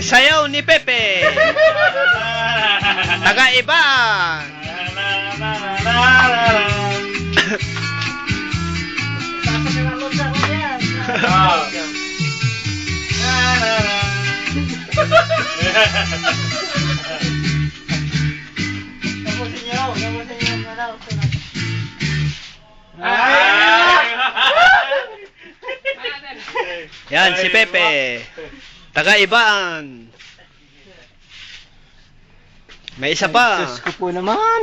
sayaw ni Pepe. Taga-Ibaan. Yan, si Pepe. Taga-Ibaan. May isa pa. Diyos ko po naman.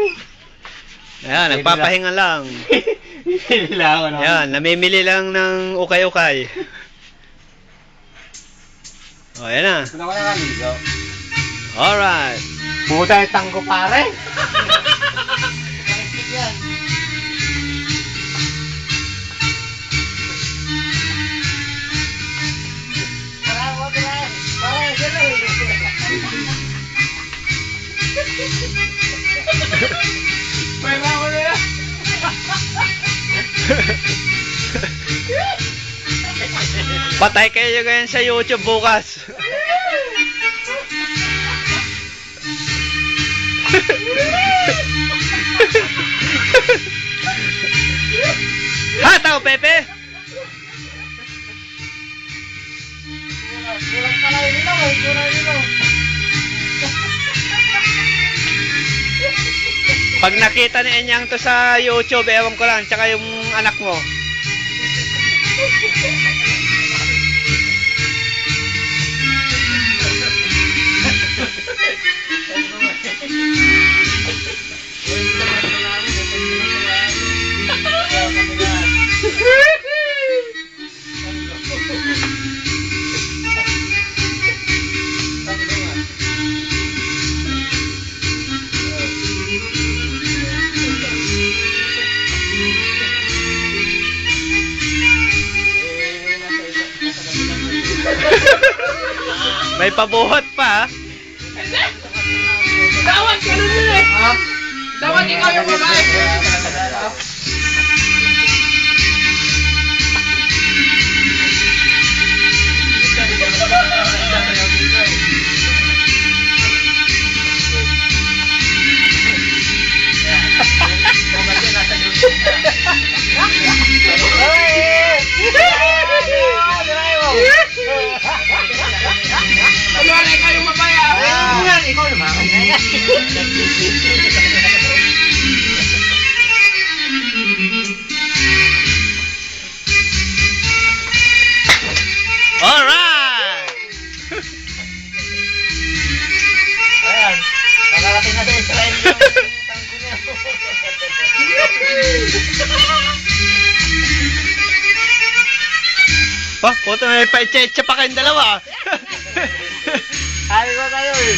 Ayan, nagpapahinga lang. Ayan, namimili lang ng ukay-ukay. O, ayan na. Wala ko nakaligaw. Alright. Puta yung tanggo pare. Patay kayo ngayon sa YouTube bukas. Hataw, Pepe! Pag nakita ni Enyang to sa YouTube, ewan ko lang, tsaka yung anak mo. May pabuhat pa. Dapat ganun yun eh. Dapat ikaw yung babae. Wala ikaw yung babae. Ikaw naman. Alright! Ayan. Nakarating na sa Israel yung tanggo niya. Pa, puto may pa-itcha pa kayong dalawa. Sabi ko kayo eh.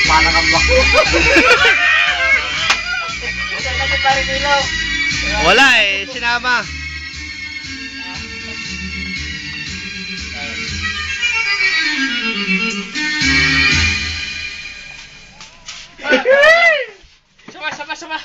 Parang ang bako. Wala eh, sinama. Sama.